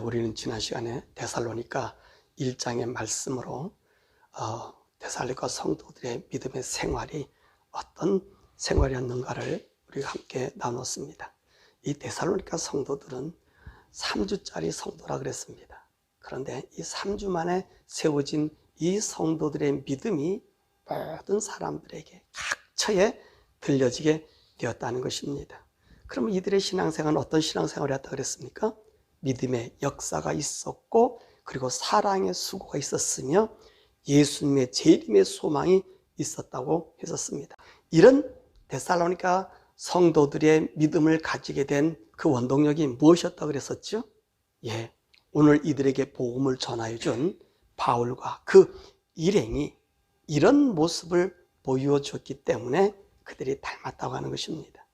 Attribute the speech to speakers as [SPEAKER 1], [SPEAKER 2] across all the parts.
[SPEAKER 1] 우리는 지난 시간에 데살로니가 1장의 말씀으로 데살로니가 성도들의 믿음의 생활이 어떤 생활이었는가를 우리가 함께 나눴습니다. 이 데살로니가 성도들은 3주짜리 성도라 그랬습니다. 그런데 이 3주 만에 세워진 이 성도들의 믿음이 모든 사람들에게 각처에 들려지게 되었다는 것입니다. 그러면 이들의 신앙생활은 어떤 신앙생활을 했다고 그랬습니까? 믿음의 역사가 있었고, 그리고 사랑의 수고가 있었으며 예수님의 재림의 소망이 있었다고 했었습니다. 이런 데살로니가 성도들의 믿음을 가지게 된 그 원동력이 무엇이었다고 그랬었죠? 오늘 이들에게 복음을 전하여 준 바울과 그 일행이 이런 모습을 보여줬기 때문에 그들이 닮았다고 하는 것입니다.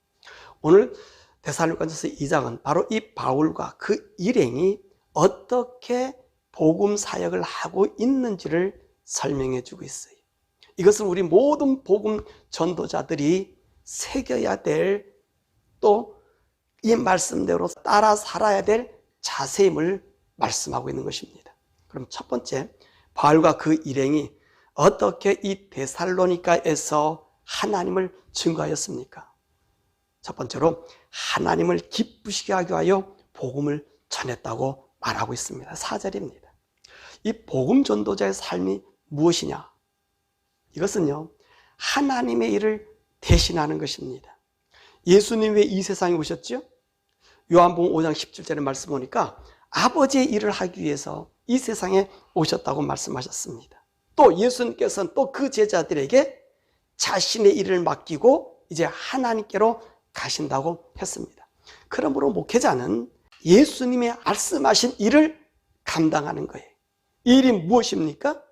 [SPEAKER 1] 오늘 데살로니가전서 2장은 바로 이 바울과 그 일행이 어떻게 복음 사역을 하고 있는지를 설명해 주고 있어요. 이것은 우리 모든 복음 전도자들이 새겨야 될, 또 이 말씀대로 따라 살아야 될 자세임을 말씀하고 있는 것입니다. 그럼 첫 번째, 바울과 그 일행이 어떻게 이 데살로니가에서 하나님을 증거하였습니까? 첫 번째로 하나님을 기쁘시게 하기 위하여 복음을 전했다고 말하고 있습니다. 4절입니다. 이 복음 전도자의 삶이 무엇이냐? 이것은요, 하나님의 일을 대신하는 것입니다. 예수님 왜 이 세상에 오셨죠? 요한복음 5장 17절의 말씀 보니까 아버지의 일을 하기 위해서 이 세상에 오셨다고 말씀하셨습니다. 또 예수님께서는 또 그 제자들에게 자신의 일을 맡기고 이제 하나님께로 가신다고 했습니다. 그러므로 목회자는 예수님의 말씀하신 일을 감당하는 거예요. 이 일이 무엇입니까?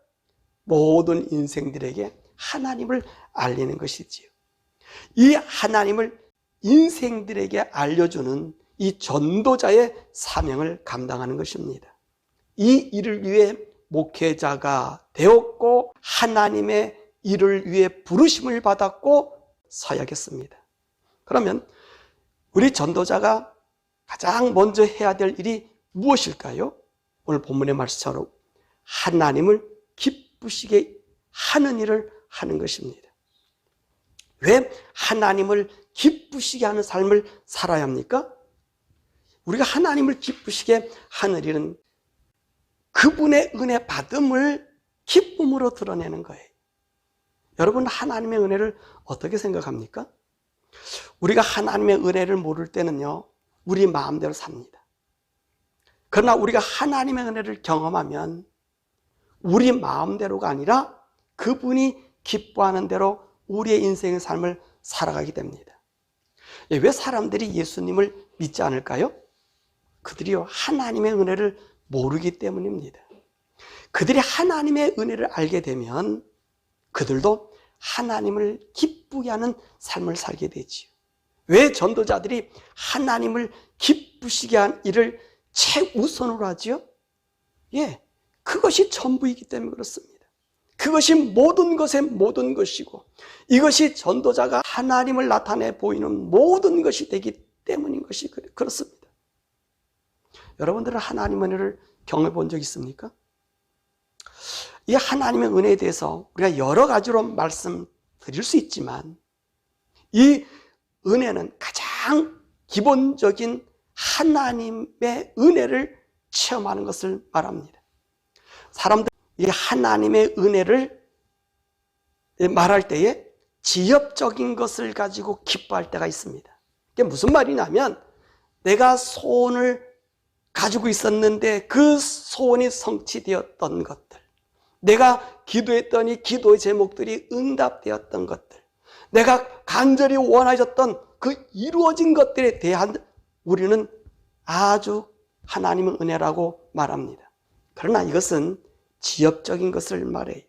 [SPEAKER 1] 모든 인생들에게 하나님을 알리는 것이지요. 이 하나님을 인생들에게 알려주는 이 전도자의 사명을 감당하는 것입니다. 이 일을 위해 목회자가 되었고 하나님의 일을 위해 부르심을 받았고 서야겠습니다. 그러면 우리 전도자가 가장 먼저 해야 될 일이 무엇일까요? 오늘 본문의 말씀처럼 하나님을 기쁘시게 하는 일을 하는 것입니다. 왜 하나님을 기쁘시게 하는 삶을 살아야 합니까? 우리가 하나님을 기쁘시게 하는 일은 그분의 은혜 받음을 기쁨으로 드러내는 거예요. 여러분, 하나님의 은혜를 어떻게 생각합니까? 우리가 하나님의 은혜를 모를 때는요, 우리 마음대로 삽니다. 그러나 우리가 하나님의 은혜를 경험하면 우리 마음대로가 아니라 그분이 기뻐하는 대로 우리의 인생의 삶을 살아가게 됩니다. 왜 사람들이 예수님을 믿지 않을까요? 그들이요, 하나님의 은혜를 모르기 때문입니다. 그들이 하나님의 은혜를 알게 되면 그들도 하나님을 기쁘게 하는 삶을 살게 되지요. 왜 전도자들이 하나님을 기쁘시게 한 일을 최우선으로 하지요? 그것이 전부이기 때문에 그렇습니다. 그것이 모든 것의 모든 것이고, 이것이 전도자가 하나님을 나타내 보이는 모든 것이 되기 때문인 것이 그렇습니다. 여러분들은 하나님의 은혜를 경험해 본 적 있습니까? 이 하나님의 은혜에 대해서 우리가 여러 가지로 말씀드릴 수 있지만, 이 은혜는 가장 기본적인 하나님의 은혜를 체험하는 것을 말합니다. 사람들이 이 하나님의 은혜를 말할 때에 지엽적인 것을 가지고 기뻐할 때가 있습니다. 이게 무슨 말이냐면, 내가 소원을 가지고 있었는데 그 소원이 성취되었던 것들, 내가 기도했더니 기도의 제목들이 응답되었던 것들, 내가 간절히 원하셨던 그 이루어진 것들에 대한 우리는 아주 하나님의 은혜라고 말합니다. 그러나 이것은 지엽적인 것을 말해요.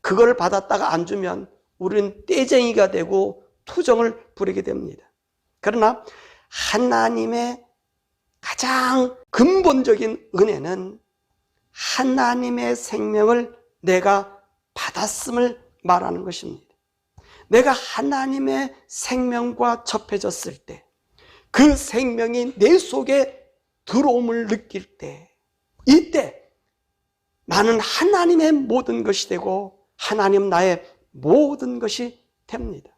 [SPEAKER 1] 그걸 받았다가 안 주면 우리는 떼쟁이가 되고 투정을 부리게 됩니다. 그러나 하나님의 가장 근본적인 은혜는 하나님의 생명을 내가 받았음을 말하는 것입니다. 내가 하나님의 생명과 접해졌을 때 그 생명이 내 속에 들어옴을 느낄 때, 이때 나는 하나님의 모든 것이 되고 하나님 나의 모든 것이 됩니다.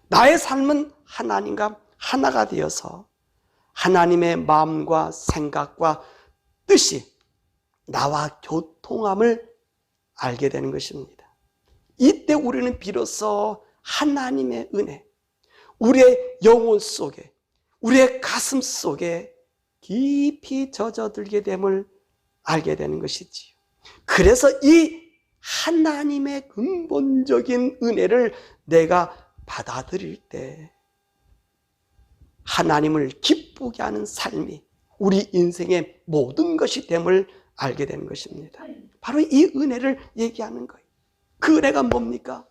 [SPEAKER 1] 나의 삶은 하나님과 하나가 되어서 하나님의 마음과 생각과 뜻이 나와 교통함을 알게 되는 것입니다. 이때 우리는 비로소 하나님의 은혜, 우리의 영혼 속에, 우리의 가슴 속에 깊이 젖어들게 됨을 알게 되는 것이지요. 그래서 이 하나님의 근본적인 은혜를 내가 받아들일 때 하나님을 기쁘게 하는 삶이 우리 인생의 모든 것이 됨을 알게 되는 것입니다. 바로 이 은혜를 얘기하는 거예요. 그 은혜가 뭡니까?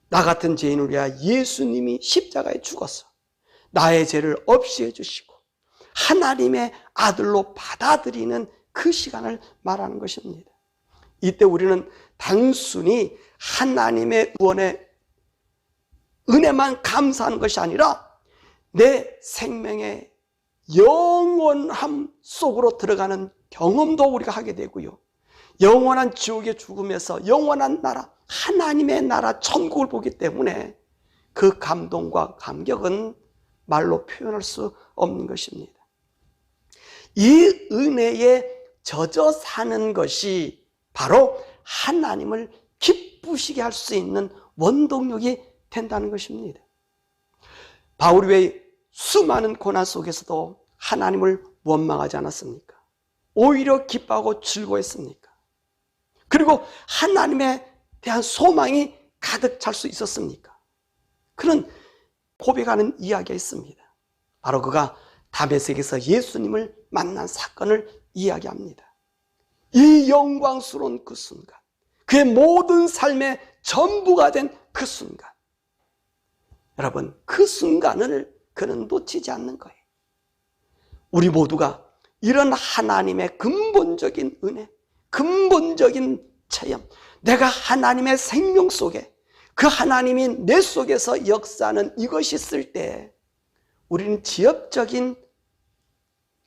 [SPEAKER 1] 나 같은 죄인을 위하여 예수님이 십자가에 죽어서 나의 죄를 없이 해주시고 하나님의 아들로 받아들이는 그 시간을 말하는 것입니다. 이때 우리는 단순히 하나님의 구원의 은혜만 감사하는 것이 아니라 내 생명의 영원함 속으로 들어가는 경험도 우리가 하게 되고요. 영원한 지옥의 죽음에서 영원한 나라, 하나님의 나라 천국을 보기 때문에 그 감동과 감격은 말로 표현할 수 없는 것입니다. 이 은혜에 젖어 사는 것이 바로 하나님을 기쁘시게 할 수 있는 원동력이 된다는 것입니다. 바울이 왜 수많은 고난 속에서도 하나님을 원망하지 않았습니까? 오히려 기뻐하고 즐거워했습니까? 그리고 하나님에 대한 소망이 가득 찰 수 있었습니까? 그런 고백하는 이야기가 있습니다. 바로 그가 다메섹에서 예수님을 만난 사건을 이야기합니다. 이 영광스러운 그 순간, 그의 모든 삶의 전부가 된 그 순간, 여러분, 그 순간을 그는 놓치지 않는 거예요. 우리 모두가 이런 하나님의 근본적인 은혜, 근본적인 체험, 내가 하나님의 생명 속에 그 하나님이 내 속에서 역사하는 이것이 있을 때 우리는 지엽적인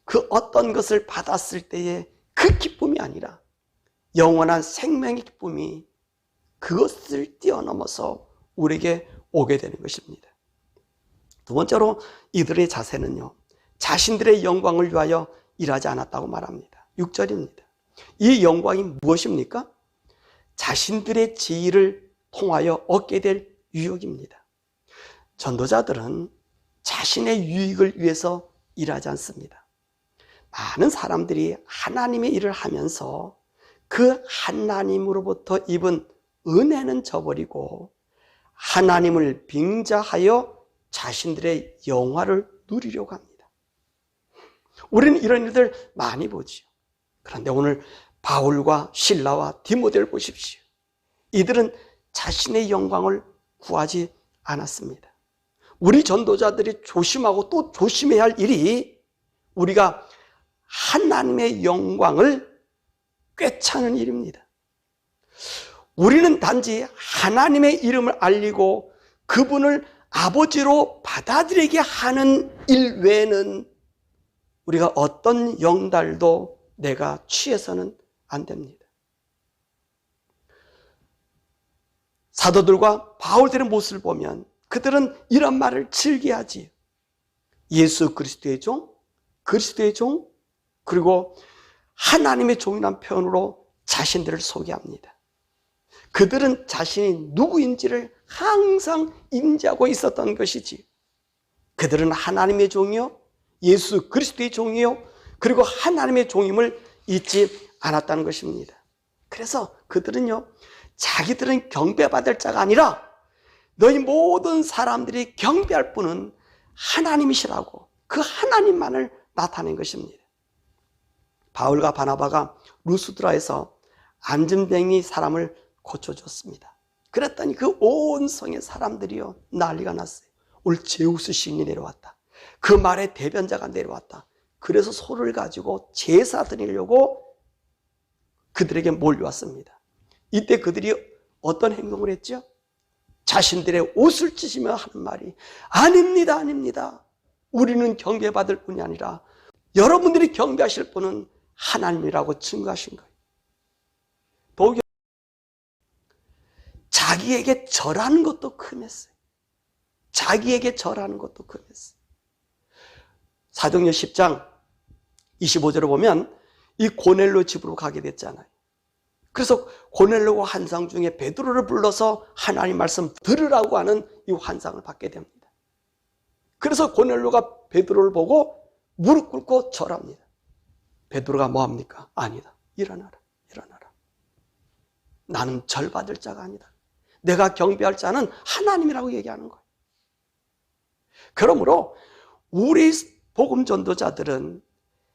[SPEAKER 1] 그 어떤 것을 받았을 때의 그 기쁨이 아니라 영원한 생명의 기쁨이 그것을 뛰어넘어서 우리에게 오게 되는 것입니다. 두 번째로 이들의 자세는요, 자신들의 영광을 위하여 일하지 않았다고 말합니다. 6절입니다. 이 영광이 무엇입니까? 자신들의 지위를 통하여 얻게 될 유익입니다. 전도자들은 자신의 유익을 위해서 일하지 않습니다. 많은 사람들이 하나님의 일을 하면서 그 하나님으로부터 입은 은혜는 저버리고 하나님을 빙자하여 자신들의 영화를 누리려고 합니다. 우리는 이런 일들 많이 보죠. 그런데 오늘 바울과 실라와 디모데를 보십시오. 이들은 자신의 영광을 구하지 않았습니다. 우리 전도자들이 조심하고 또 조심해야 할 일이 우리가 하나님의 영광을 꿰차는 일입니다. 우리는 단지 하나님의 이름을 알리고 그분을 아버지로 받아들이게 하는 일 외에는 우리가 어떤 영달도 내가 취해서는 안 됩니다. 사도들과 바울들의 모습을 보면 그들은 이런 말을 즐겨하지. 예수 그리스도의 종, 그리스도의 종, 그리고 하나님의 종이라는 표현으로 자신들을 소개합니다. 그들은 자신이 누구인지를 항상 인지하고 있었던 것이지. 그들은 하나님의 종이요, 예수 그리스도의 종이요, 그리고 하나님의 종임을 잊지 않았다는 것입니다. 그래서 그들은요, 자기들은 경배받을 자가 아니라 너희 모든 사람들이 경배할 분은 하나님이시라고 그 하나님만을 나타낸 것입니다. 바울과 바나바가 루스드라에서 안진뱅이 사람을 고쳐줬습니다. 그랬더니 그 온 성의 사람들이요, 난리가 났어요. 오늘 제우스 신이 내려왔다. 그 말의 대변자가 내려왔다. 그래서 소를 가지고 제사 드리려고 그들에게 몰려왔습니다. 이때 그들이 어떤 행동을 했죠? 자신들의 옷을 찢으며 하는 말이 아닙니다, 아닙니다. 우리는 경배받을 뿐이 아니라 여러분들이 경배하실 분은 하나님이라고 증거하신 거예요. 도교 자기에게 절하는 것도 금했어요. 자기에게 절하는 것도 금했어요. 사도행전 10장 25절을 보면 이 고넬료 집으로 가게 됐잖아요. 그래서 고넬료가 환상 중에 베드로를 불러서 하나님 말씀 들으라고 하는 이 환상을 받게 됩니다. 그래서 고넬료가 베드로를 보고 무릎 꿇고 절합니다. 베드로가 뭐합니까? 아니다. 일어나라. 일어나라. 나는 절받을 자가 아니다. 내가 경배할 자는 하나님이라고 얘기하는 거예요. 그러므로 우리 복음 전도자들은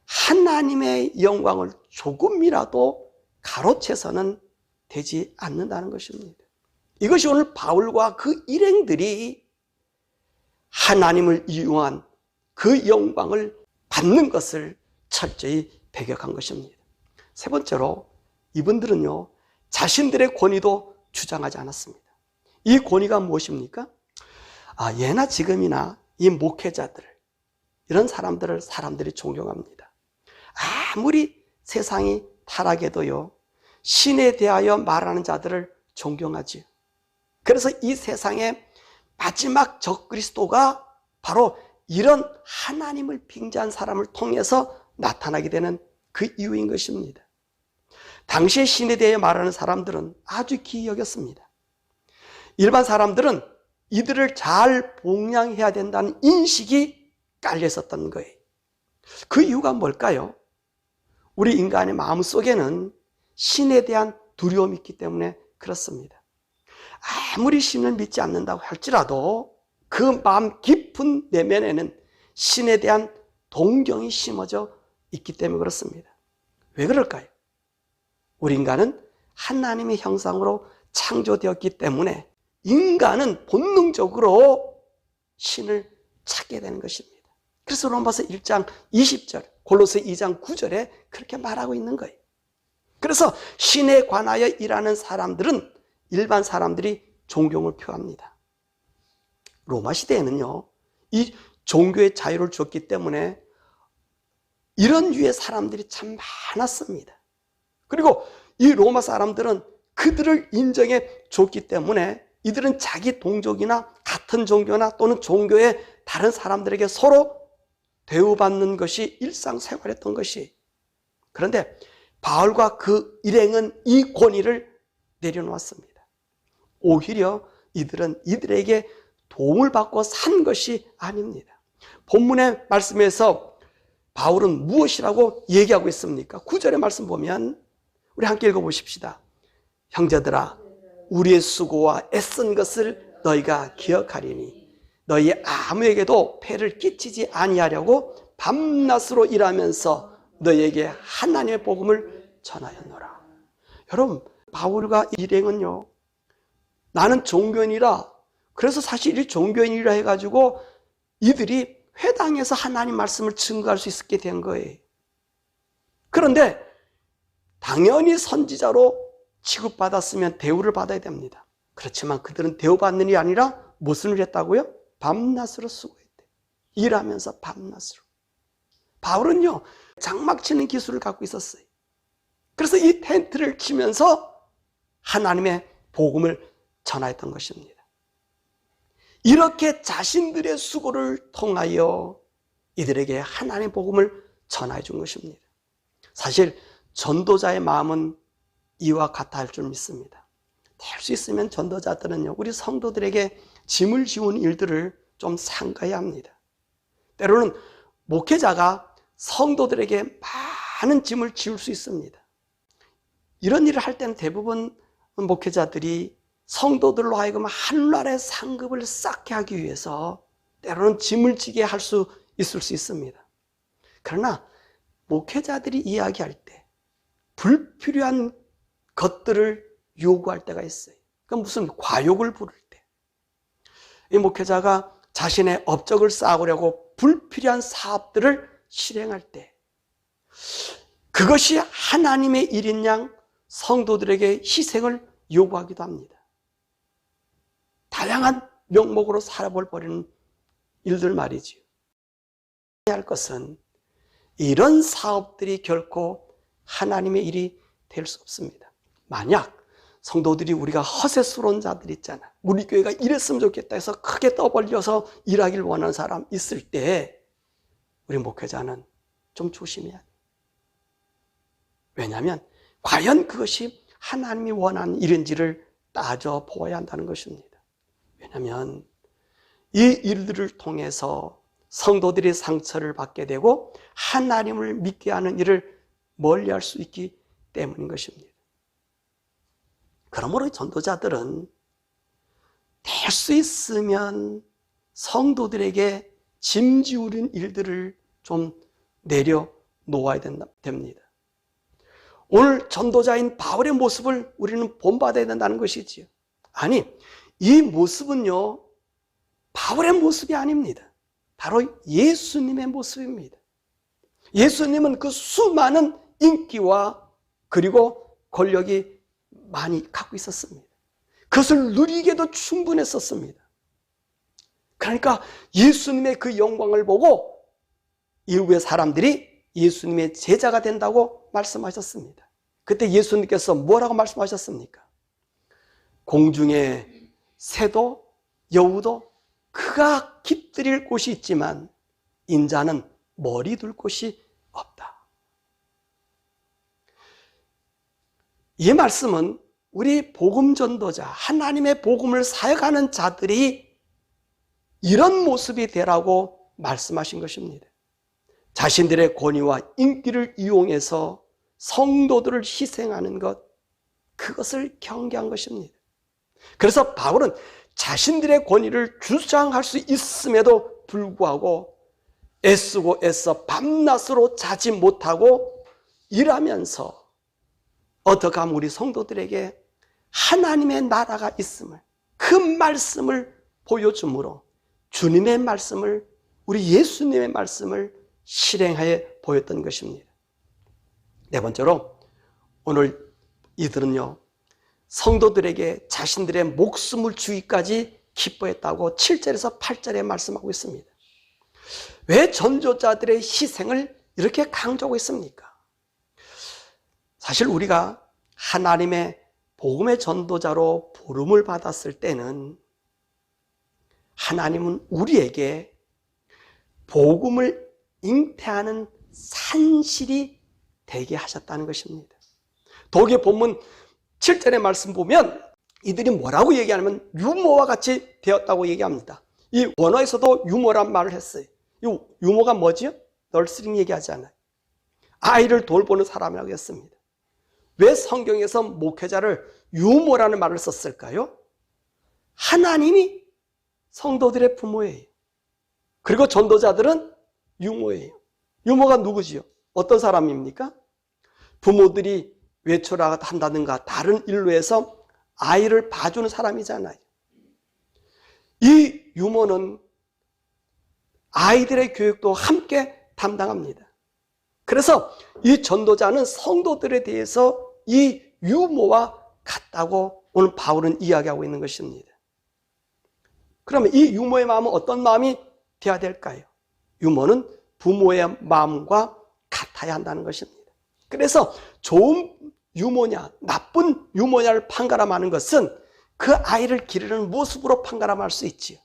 [SPEAKER 1] 하나님의 영광을 조금이라도 가로채서는 되지 않는다는 것입니다. 이것이 오늘 바울과 그 일행들이 하나님을 이용한 그 영광을 받는 것을 철저히 배격한 것입니다. 세 번째로 이분들은요, 자신들의 권위도 주장하지 않았습니다. 이 권위가 무엇입니까? 예나 지금이나 이 목회자들, 이런 사람들을 사람들이 존경합니다. 아무리 세상이 타락해도요, 신에 대하여 말하는 자들을 존경하지요. 그래서 이 세상의 마지막 적그리스도가 바로 이런 하나님을 빙자한 사람을 통해서 나타나게 되는 그 이유인 것입니다. 당시의 신에 대해 말하는 사람들은 아주 기이 여겼습니다. 일반 사람들은 이들을 잘 봉양해야 된다는 인식이 깔려 있었던 거예요. 그 이유가 뭘까요? 우리 인간의 마음속에는 신에 대한 두려움이 있기 때문에 그렇습니다. 아무리 신을 믿지 않는다고 할지라도 그 마음 깊은 내면에는 신에 대한 동경이 심어져 있기 때문에 그렇습니다. 왜 그럴까요? 우리 인간은 하나님의 형상으로 창조되었기 때문에 인간은 본능적으로 신을 찾게 되는 것입니다. 그래서 로마서 1장 20절, 골로새 2장 9절에 그렇게 말하고 있는 거예요. 그래서 신에 관하여 일하는 사람들은 일반 사람들이 존경을 표합니다. 로마 시대에는요, 이 종교의 자유를 줬기 때문에 이런 유의 사람들이 참 많았습니다. 그리고 이 로마 사람들은 그들을 인정해 줬기 때문에 이들은 자기 동족이나 같은 종교나 또는 종교의 다른 사람들에게 서로 대우받는 것이 일상생활이었던 것이. 그런데 바울과 그 일행은 이 권위를 내려놓았습니다. 오히려 이들은 이들에게 도움을 받고 산 것이 아닙니다. 본문의 말씀에서 바울은 무엇이라고 얘기하고 있습니까? 9절의 말씀 보면 우리 함께 읽어보십시다. 형제들아, 우리의 수고와 애쓴 것을 너희가 기억하리니 너희 아무에게도 폐를 끼치지 아니하려고 밤낮으로 일하면서 너희에게 하나님의 복음을 전하였노라. 여러분, 바울과 일행은요, 나는 종교인이라, 그래서 사실 이 종교인이라 해가지고 이들이 회당에서 하나님 말씀을 증거할 수 있게 된 거예요. 그런데 당연히 선지자로 취급받았으면 대우를 받아야 됩니다. 그렇지만 그들은 대우받는 일이 아니라 무슨 일을 했다고요? 밤낮으로 수고했대. 일하면서 밤낮으로. 바울은요, 장막 치는 기술을 갖고 있었어요. 그래서 이 텐트를 치면서 하나님의 복음을 전하였던 것입니다. 이렇게 자신들의 수고를 통하여 이들에게 하나님의 복음을 전해 준 것입니다. 사실 전도자의 마음은 이와 같아 할 줄 믿습니다. 될 수 있으면 전도자들은요, 우리 성도들에게 짐을 지운 일들을 좀 삼가야 합니다. 때로는 목회자가 성도들에게 많은 짐을 지울 수 있습니다. 이런 일을 할 때는 대부분 목회자들이 성도들로 하여금 하늘나라의 상급을 쌓게 하기 위해서 때로는 짐을 지게 할 수 있을 수 있습니다. 그러나 목회자들이 이야기할 때 불필요한 것들을 요구할 때가 있어요. 그건 무슨 과욕을 부를 때, 이 목회자가 자신의 업적을 쌓으려고 불필요한 사업들을 실행할 때, 그것이 하나님의 일인 양 성도들에게 희생을 요구하기도 합니다. 다양한 명목으로 살아버리는 일들 말이지요. 해야 할 것은 이런 사업들이 결코 하나님의 일이 될 수 없습니다. 만약 성도들이 우리가 허세스러운 자들 있잖아. 우리 교회가 이랬으면 좋겠다 해서 크게 떠벌려서 일하길 원하는 사람 있을 때 우리 목회자는 좀 조심해야 돼. 왜냐하면 과연 그것이 하나님이 원하는 일인지를 따져보아야 한다는 것입니다. 왜냐하면 이 일들을 통해서 성도들이 상처를 받게 되고 하나님을 믿게 하는 일을 멀리할 수 있기 때문인 것입니다. 그러므로 전도자들은 될 수 있으면 성도들에게 짐지우린 일들을 좀 내려놓아야 됩니다. 오늘 전도자인 바울의 모습을 우리는 본받아야 된다는 것이지요. 아니, 이 모습은요, 바울의 모습이 아닙니다. 바로 예수님의 모습입니다. 예수님은 그 수많은 인기와 그리고 권력이 많이 갖고 있었습니다. 그것을 누리기에도 충분했었습니다. 그러니까 예수님의 그 영광을 보고 이후의 사람들이 예수님의 제자가 된다고 말씀하셨습니다. 그때 예수님께서 뭐라고 말씀하셨습니까? 공중에 새도 여우도 그가 깃들일 곳이 있지만 인자는 머리 둘 곳이 없다. 이 말씀은 우리 복음 전도자, 하나님의 복음을 사역하는 자들이 이런 모습이 되라고 말씀하신 것입니다. 자신들의 권위와 인기를 이용해서 성도들을 희생하는 것, 그것을 경계한 것입니다. 그래서 바울은 자신들의 권위를 주장할 수 있음에도 불구하고 애쓰고 애써 밤낮으로 자지 못하고 일하면서 어떻게 하면 우리 성도들에게 하나님의 나라가 있음을, 그 말씀을 보여주므로 주님의 말씀을, 우리 예수님의 말씀을 실행하여 보였던 것입니다. 네 번째로 오늘 이들은요, 성도들에게 자신들의 목숨을 주기까지 기뻐했다고 7절에서 8절에 말씀하고 있습니다. 왜 전도자들의 희생을 이렇게 강조하고 있습니까? 사실 우리가 하나님의 복음의 전도자로 부름을 받았을 때는 하나님은 우리에게 복음을 잉태하는 산실이 되게 하셨다는 것입니다. 독일 본문 7절의 말씀 보면 이들이 뭐라고 얘기하냐면 유모와 같이 되었다고 얘기합니다. 이 원어에서도 유모란 말을 했어요. 이 유모가 뭐지요? 널스링 얘기하지 않아요. 아이를 돌보는 사람이라고 했습니다. 왜 성경에서 목회자를 유모라는 말을 썼을까요? 하나님이 성도들의 부모예요. 그리고 전도자들은 유모예요. 유모가 누구지요? 어떤 사람입니까? 부모들이 외출을 한다든가 다른 일로 해서 아이를 봐주는 사람이잖아요. 이 유모는 아이들의 교육도 함께 담당합니다. 그래서 이 전도자는 성도들에 대해서 이 유모와 같다고 오늘 바울은 이야기하고 있는 것입니다. 그러면 이 유모의 마음은 어떤 마음이 되어야 될까요? 유모는 부모의 마음과 같아야 한다는 것입니다. 그래서 좋은 유모냐 나쁜 유모냐를 판가름하는 것은 그 아이를 기르는 모습으로 판가름할 수 있지요.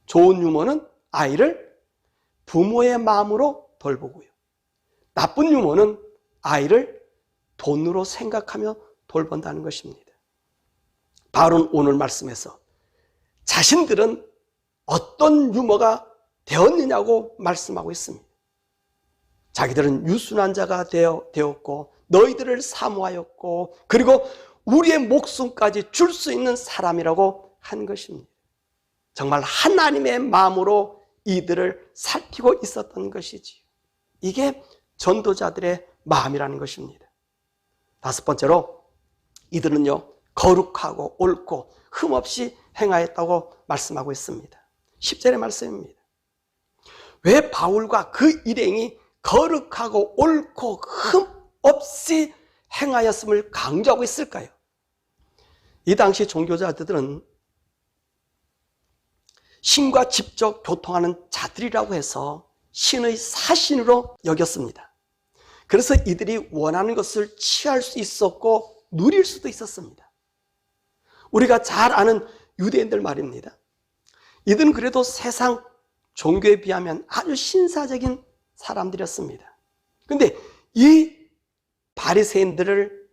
[SPEAKER 1] 좋은 유모는 아이를 부모의 마음으로 돌보고요. 나쁜 유모는 아이를 돈으로 생각하며 돌본다는 것입니다. 바울은 오늘 말씀에서 자신들은 어떤 유모가 되었느냐고 말씀하고 있습니다. 자기들은 유순한 자가 되었고 너희들을 사모하였고 그리고 우리의 목숨까지 줄 수 있는 사람이라고 한 것입니다. 정말 하나님의 마음으로 이들을 살피고 있었던 것이지요. 이게 전도자들의 마음이라는 것입니다. 다섯 번째로 이들은요 거룩하고 옳고 흠없이 행하였다고 말씀하고 있습니다. 10절의 말씀입니다. 왜 바울과 그 일행이 거룩하고 옳고 흠없이 행하였음을 강조하고 있을까요? 이 당시 종교자들은 신과 직접 교통하는 자들이라고 해서 신의 사신으로 여겼습니다. 그래서 이들이 원하는 것을 취할 수 있었고 누릴 수도 있었습니다. 우리가 잘 아는 유대인들 말입니다. 이들은 그래도 세상 종교에 비하면 아주 신사적인 사람들이었습니다. 그런데 이 바리새인들을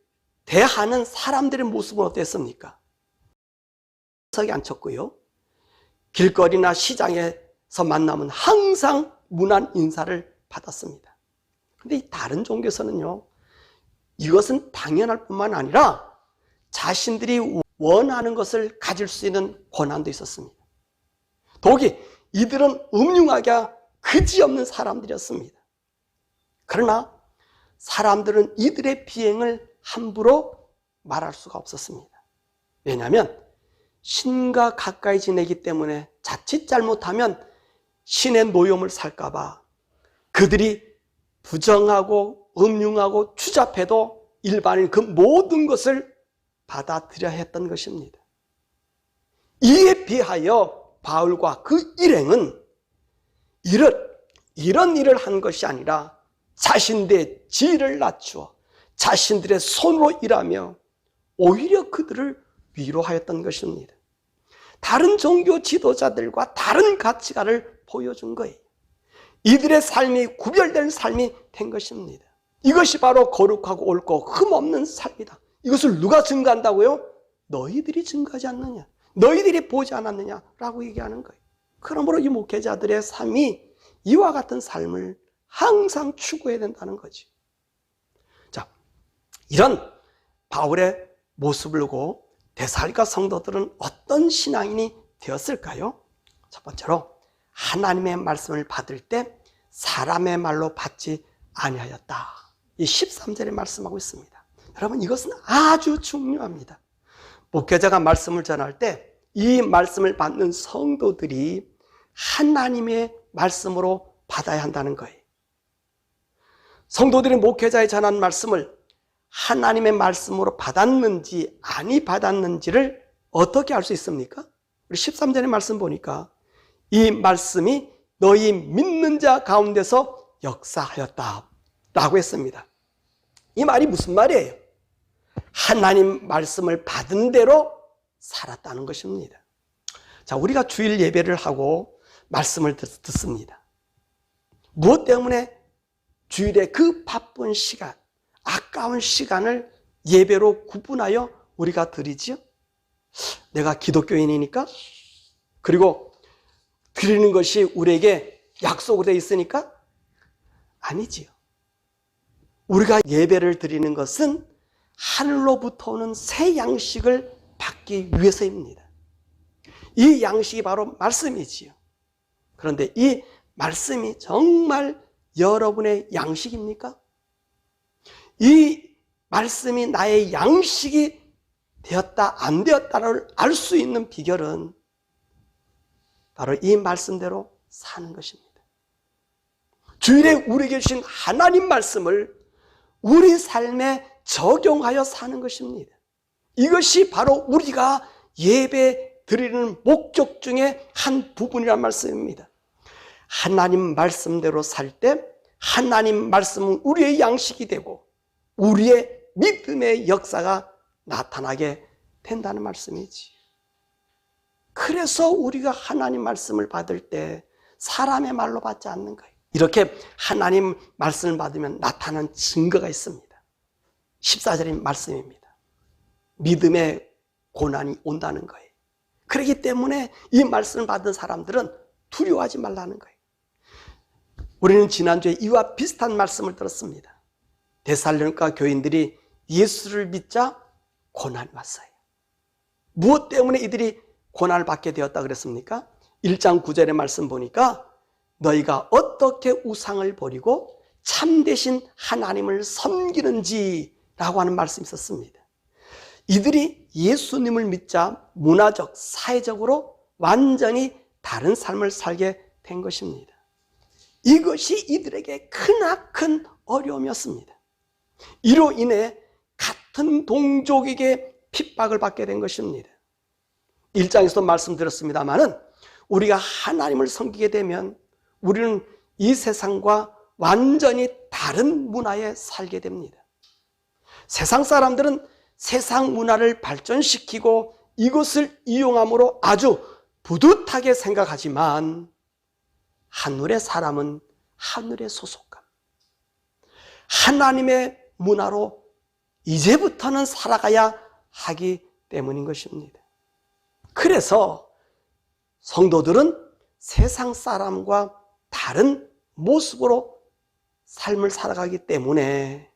[SPEAKER 1] 대하는 사람들의 모습은 어땠습니까? 석에 앉혔고요. 길거리나 시장에서 만나면 항상 문안 인사를 받았습니다. 그런데 다른 종교에서는요, 이것은 당연할 뿐만 아니라 자신들이 원하는 것을 가질 수 있는 권한도 있었습니다. 더욱이 이들은 음흉하게 그지없는 사람들이었습니다. 그러나 사람들은 이들의 비행을 함부로 말할 수가 없었습니다. 왜냐하면 신과 가까이 지내기 때문에 자칫 잘못하면 신의 노염을 살까 봐 그들이 부정하고 음흉하고 추잡해도 일반인 그 모든 것을 받아들여야 했던 것입니다. 이에 비하여 바울과 그 일행은 이런 일을 한 것이 아니라 자신들의 지위를 낮추어 자신들의 손으로 일하며 오히려 그들을 위로하였던 것입니다. 다른 종교 지도자들과 다른 가치관을 보여준 거예요. 이들의 삶이 구별된 삶이 된 것입니다. 이것이 바로 거룩하고 옳고 흠없는 삶이다. 이것을 누가 증거한다고요? 너희들이 증거하지 않느냐, 너희들이 보지 않았느냐라고 얘기하는 거예요. 그러므로 이 목회자들의 삶이 이와 같은 삶을 항상 추구해야 된다는 거지. 자, 이런 바울의 모습을 보고 데살로니가 성도들은 어떤 신앙인이 되었을까요? 첫 번째로 하나님의 말씀을 받을 때 사람의 말로 받지 아니하였다. 이 13절에 말씀하고 있습니다. 여러분, 이것은 아주 중요합니다. 목회자가 말씀을 전할 때 이 말씀을 받는 성도들이 하나님의 말씀으로 받아야 한다는 거예요. 성도들이 목회자의 전한 말씀을 하나님의 말씀으로 받았는지 아니 받았는지를 어떻게 알 수 있습니까? 우리 13절의 말씀 보니까 이 말씀이 너희 믿는 자 가운데서 역사하였다 라고 했습니다. 이 말이 무슨 말이에요? 하나님 말씀을 받은 대로 살았다는 것입니다. 자, 우리가 주일 예배를 하고 말씀을 듣습니다. 무엇 때문에 주일에 그 바쁜 시간, 아까운 시간을 예배로 구분하여 우리가 드리지요? 내가 기독교인이니까? 그리고 드리는 것이 우리에게 약속으로 되어 있으니까? 아니지요. 우리가 예배를 드리는 것은 하늘로부터 오는 새 양식을 받기 위해서입니다. 이 양식이 바로 말씀이지요. 그런데 이 말씀이 정말 여러분의 양식입니까? 이 말씀이 나의 양식이 되었다 안 되었다를 알 수 있는 비결은 바로 이 말씀대로 사는 것입니다. 주일에 우리에게 주신 하나님 말씀을 우리 삶에 적용하여 사는 것입니다. 이것이 바로 우리가 예배 드리는 목적 중에 한 부분이란 말씀입니다. 하나님 말씀대로 살 때 하나님 말씀은 우리의 양식이 되고 우리의 믿음의 역사가 나타나게 된다는 말씀이지. 그래서 우리가 하나님 말씀을 받을 때 사람의 말로 받지 않는 거예요. 이렇게 하나님 말씀을 받으면 나타나는 증거가 있습니다. 14절의 말씀입니다. 믿음의 고난이 온다는 거예요. 그렇기 때문에 이 말씀을 받은 사람들은 두려워하지 말라는 거예요. 우리는 지난주에 이와 비슷한 말씀을 들었습니다. 데살로니가 교인들이 예수를 믿자 고난이 왔어요. 무엇 때문에 이들이 고난을 받게 되었다 그랬습니까? 1장 9절의 말씀 보니까 너희가 어떻게 우상을 버리고 참되신 하나님을 섬기는지라고 하는 말씀이 있었습니다. 이들이 예수님을 믿자 문화적, 사회적으로 완전히 다른 삶을 살게 된 것입니다. 이것이 이들에게 크나큰 어려움이었습니다. 이로 인해 같은 동족에게 핍박을 받게 된 것입니다. 1장에서도 말씀드렸습니다마는 우리가 하나님을 섬기게 되면 우리는 이 세상과 완전히 다른 문화에 살게 됩니다. 세상 사람들은 세상 문화를 발전시키고 이것을 이용함으로 아주 뿌듯하게 생각하지만 하늘의 사람은 하늘의 소속감, 하나님의 문화로 이제부터는 살아가야 하기 때문인 것입니다. 그래서 성도들은 세상 사람과 다른 모습으로 삶을 살아가기 때문에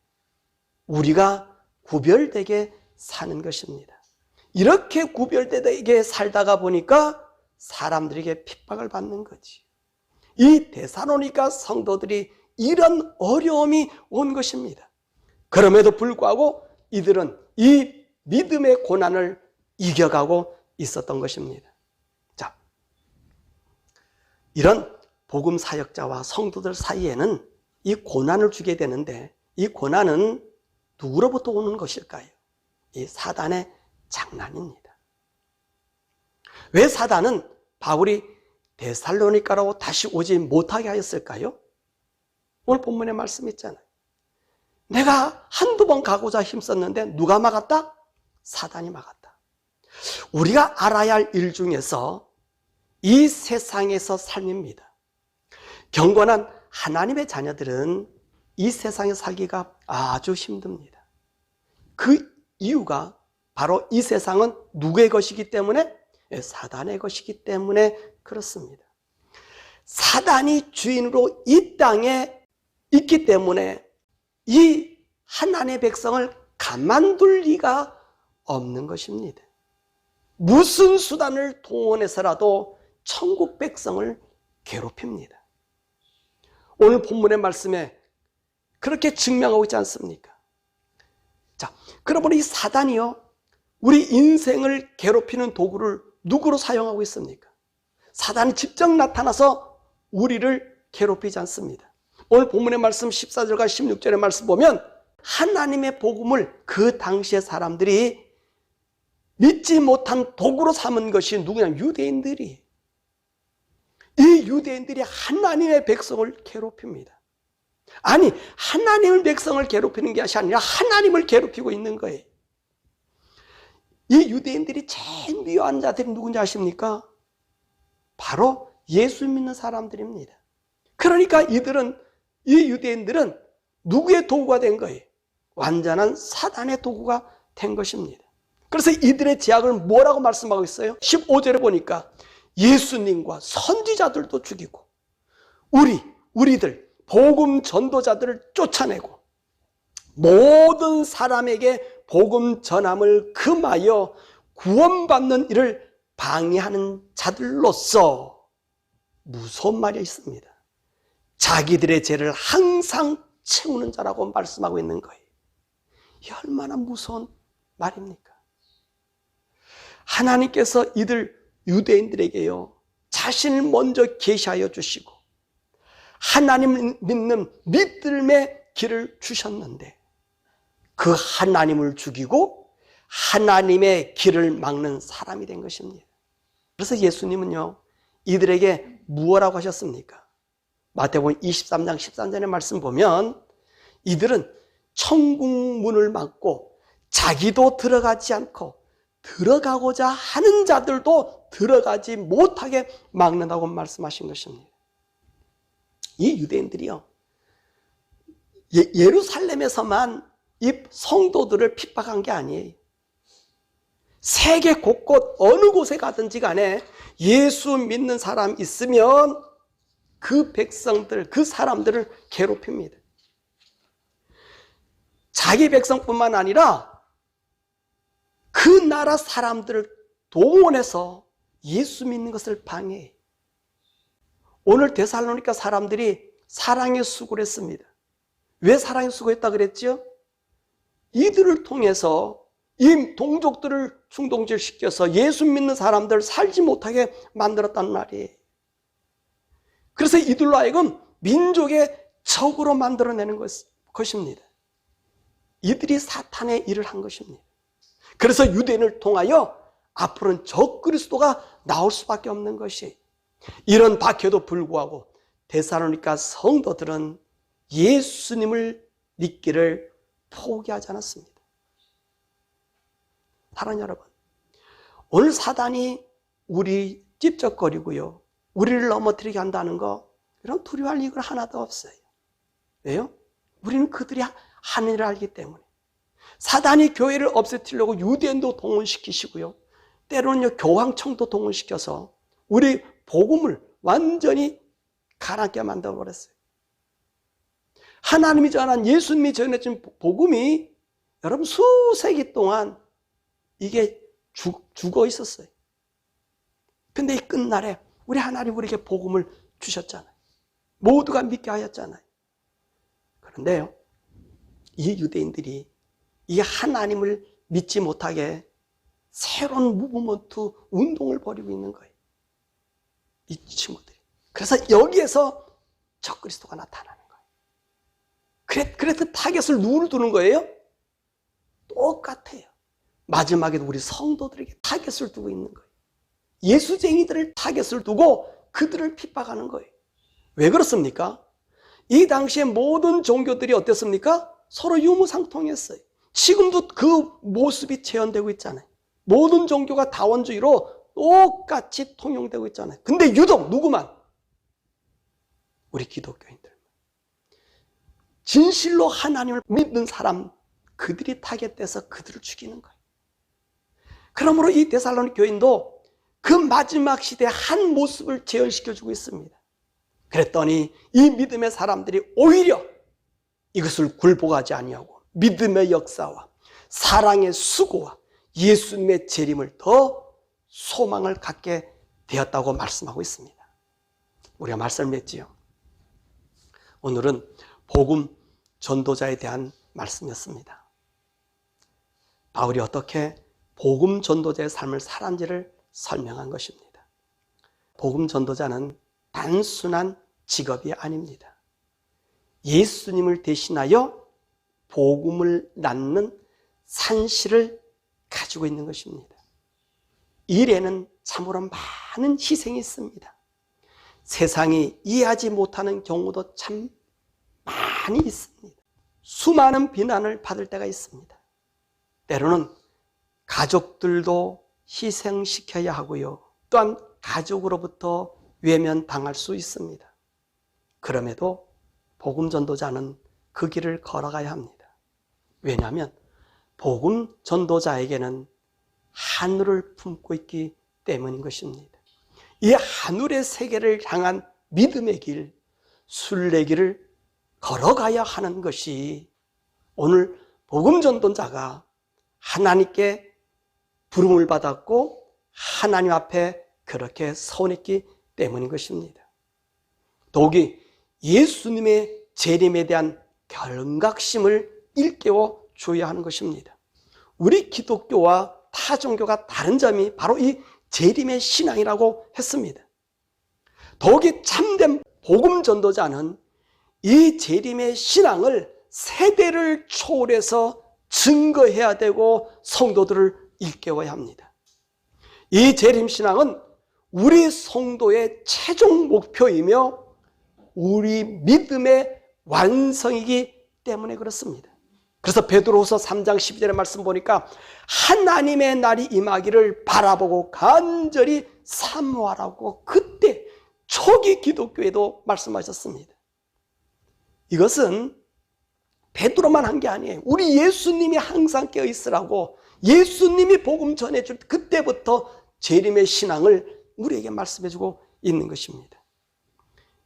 [SPEAKER 1] 우리가 구별되게 사는 것입니다. 이렇게 구별되게 살다가 보니까 사람들에게 핍박을 받는 거지. 이 데살로니가 성도들이 이런 어려움이 온 것입니다. 그럼에도 불구하고 이들은 이 믿음의 고난을 이겨가고 있었던 것입니다. 자, 이런 복음 사역자와 성도들 사이에는 이 고난을 주게 되는데 이 고난은 누구로부터 오는 것일까요? 이 사단의 장난입니다. 왜 사단은 바울이 데살로니가로 다시 오지 못하게 하였을까요? 오늘 본문에 말씀 있잖아요. 내가 한두 번 가고자 힘썼는데 누가 막았다? 사단이 막았다. 우리가 알아야 할 일 중에서 이 세상에서 삶입니다. 경건한 하나님의 자녀들은 이 세상에 살기가 아주 힘듭니다. 그 이유가 바로 이 세상은 누구의 것이기 때문에? 사단의 것이기 때문에 그렇습니다. 사단이 주인으로 이 땅에 있기 때문에 이 하나님의 백성을 가만둘 리가 없는 것입니다. 무슨 수단을 동원해서라도 천국 백성을 괴롭힙니다. 오늘 본문의 말씀에 그렇게 증명하고 있지 않습니까? 자, 그러므로 이 사단이요, 우리 인생을 괴롭히는 도구를 누구로 사용하고 있습니까? 사단이 직접 나타나서 우리를 괴롭히지 않습니다. 오늘 본문의 말씀 14절과 16절의 말씀 보면 하나님의 복음을 그 당시의 사람들이 믿지 못한 도구로 삼은 것이 누구냐? 유대인들이. 이 유대인들이 하나님의 백성을 괴롭힙니다. 아니, 하나님의 백성을 괴롭히는 것이 아니라 하나님을 괴롭히고 있는 거예요. 이 유대인들이 제일 미워하는 자들이 누군지 아십니까? 바로 예수 믿는 사람들입니다. 그러니까 이 유대인들은 누구의 도구가 된 거예요? 완전한 사단의 도구가 된 것입니다. 그래서 이들의 제약을 뭐라고 말씀하고 있어요? 15절에 보니까 예수님과 선지자들도 죽이고 우리들 복음 전도자들을 쫓아내고 모든 사람에게 복음 전함을 금하여 구원받는 일을 방해하는 자들로서 무서운 말이 있습니다. 자기들의 죄를 항상 채우는 자라고 말씀하고 있는 거예요. 이 얼마나 무서운 말입니까? 하나님께서 이들 유대인들에게요, 자신을 먼저 계시하여 주시고 하나님 믿는 믿음의 길을 주셨는데 그 하나님을 죽이고 하나님의 길을 막는 사람이 된 것입니다. 그래서 예수님은요, 이들에게 무엇라고 하셨습니까? 마태복음 23장 13절의 말씀 보면 이들은 천국 문을 막고 자기도 들어가지 않고 들어가고자 하는 자들도 들어가지 못하게 막는다고 말씀하신 것입니다. 이 유대인들이요, 예루살렘에서만 이 성도들을 핍박한 게 아니에요. 세계 곳곳 어느 곳에 가든지 간에 예수 믿는 사람 있으면 그 백성들, 그 사람들을 괴롭힙니다. 자기 백성뿐만 아니라 그 나라 사람들을 동원해서 예수 믿는 것을 방해해. 오늘 데살로니가 사람들이 사랑의 수고를 했습니다. 왜 사랑의 수고했다 그랬죠? 이들을 통해서 이 동족들을 충동질시켜서 예수 믿는 사람들 살지 못하게 만들었단 말이에요. 그래서 이들로 하여금 민족의 적으로 만들어내는 것입니다. 이들이 사탄의 일을 한 것입니다. 그래서 유대인을 통하여 앞으로는 적그리스도가 나올 수밖에 없는 것이, 이런 박해도 불구하고 데살로니가 성도들은 예수님을 믿기를 포기하지 않았습니다. 사랑하는 여러분, 오늘 사단이 우리 찝쩍거리고요, 우리를 넘어뜨리게 한다는 거, 이런 두려워할 이유가 하나도 없어요. 왜요? 우리는 그들이 하는 일을 알기 때문에. 사단이 교회를 없애뜨리려고 유대인도 동원시키시고요, 때로는 교황청도 동원시켜서 우리 복음을 완전히 가라앉게 만들어버렸어요. 하나님이 전한, 예수님이 전해준 복음이 여러분 수세기 동안 이게 죽어 있었어요. 근데 이 끝날에 우리 하나님 우리에게 복음을 주셨잖아요. 모두가 믿게 하였잖아요. 그런데요, 이 유대인들이 이 하나님을 믿지 못하게 새로운 무브먼트 운동을 벌이고 있는 거예요, 이 친구들이. 그래서 여기에서 적그리스도가 나타나는 거예요. 그래서 타겟을 누구를 두는 거예요? 똑같아요. 마지막에도 우리 성도들에게 타겟을 두고 있는 거예요. 예수쟁이들을 타겟을 두고 그들을 핍박하는 거예요. 왜 그렇습니까? 이 당시에 모든 종교들이 어땠습니까? 서로 유무상통했어요. 지금도 그 모습이 재현되고 있잖아요. 모든 종교가 다원주의로 똑같이 통용되고 있잖아요. 근데 유독 누구만? 우리 기독교인들. 진실로 하나님을 믿는 사람, 그들이 타겟돼서 그들을 죽이는 거예요. 그러므로 이 데살로니가 교인도 그 마지막 시대의 한 모습을 재현시켜주고 있습니다. 그랬더니 이 믿음의 사람들이 오히려 이것을 굴복하지 아니하고 믿음의 역사와 사랑의 수고와 예수님의 재림을 더 소망을 갖게 되었다고 말씀하고 있습니다. 우리가 말씀했지요. 오늘은 복음 전도자에 대한 말씀이었습니다. 바울이 어떻게 복음 전도자의 삶을 살았는지를 설명한 것입니다. 복음 전도자는 단순한 직업이 아닙니다. 예수님을 대신하여 복음을 낳는 산실을 가지고 있는 것입니다. 일에는 참으로 많은 희생이 있습니다. 세상이 이해하지 못하는 경우도 참 많이 있습니다. 수많은 비난을 받을 때가 있습니다. 때로는 가족들도 희생시켜야 하고요, 또한 가족으로부터 외면당할 수 있습니다. 그럼에도 복음 전도자는 그 길을 걸어가야 합니다. 왜냐하면 복음 전도자에게는 하늘을 품고 있기 때문인 것입니다. 이 하늘의 세계를 향한 믿음의 길, 순례길을 걸어가야 하는 것이 오늘 복음 전도자가 하나님께 부름을 받았고 하나님 앞에 그렇게 서원했기 때문인 것입니다. 더욱이 예수님의 재림에 대한 경각심을 일깨워 줘야 하는 것입니다. 우리 기독교와 타 종교가 다른 점이 바로 이 재림의 신앙이라고 했습니다. 더욱이 참된 복음 전도자는 이 재림의 신앙을 세대를 초월해서 증거해야 되고 성도들을 일깨워야 합니다. 이 재림 신앙은 우리 성도의 최종 목표이며 우리 믿음의 완성이기 때문에 그렇습니다. 그래서 베드로후서 3장 12절의 말씀 보니까 하나님의 날이 임하기를 바라보고 간절히 사모하라고 그때 초기 기독교에도 말씀하셨습니다. 이것은 베드로만 한 게 아니에요. 우리 예수님이 항상 깨어 있으라고 예수님이 복음 전해줄 그때부터 재림의 신앙을 우리에게 말씀해주고 있는 것입니다.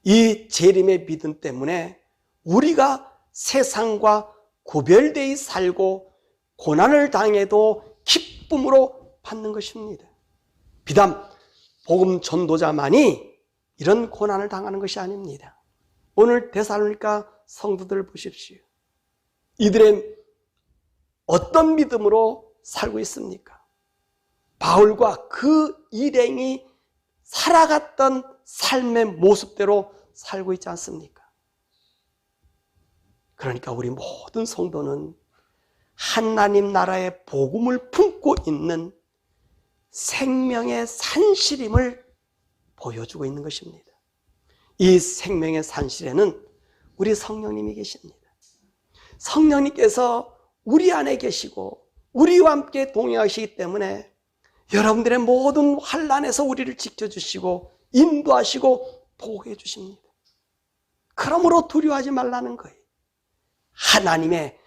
[SPEAKER 1] 이 재림의 믿음 때문에 우리가 세상과 구별되어 살고 고난을 당해도 기쁨으로 받는 것입니다. 비단 복음 전도자만이 이런 고난을 당하는 것이 아닙니다. 오늘 데살로니가 성도들을 보십시오. 이들의 어떤 믿음으로 살고 있습니까? 바울과 그 일행이 살아갔던 삶의 모습대로 살고 있지 않습니까? 그러니까 우리 모든 성도는 하나님 나라의 복음을 품고 있는 생명의 산실임을 보여주고 있는 것입니다. 이 생명의 산실에는 우리 성령님이 계십니다. 성령님께서 우리 안에 계시고 우리와 함께 동행하시기 때문에 여러분들의 모든 환난에서 우리를 지켜주시고 인도하시고 보호해 주십니다. 그러므로 두려워하지 말라는 거예요. 하나님의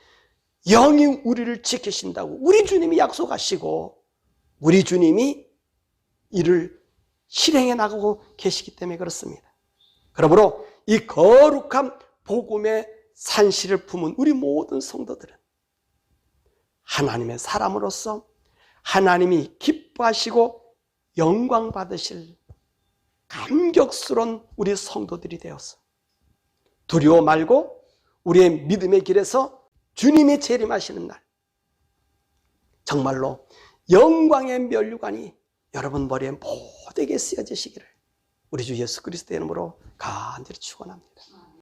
[SPEAKER 1] 영이 우리를 지키신다고 우리 주님이 약속하시고 우리 주님이 이를 실행해 나가고 계시기 때문에 그렇습니다. 그러므로 이 거룩한 복음의 산실을 품은 우리 모든 성도들은 하나님의 사람으로서 하나님이 기뻐하시고 영광 받으실 감격스러운 우리 성도들이 되어서 두려워 말고 우리의 믿음의 길에서 주님이 재림하시는 날 정말로 영광의 면류관이 여러분 머리에 모두에게 쓰여지시기를 우리 주 예수 그리스도의 이름으로 간절히 축원합니다.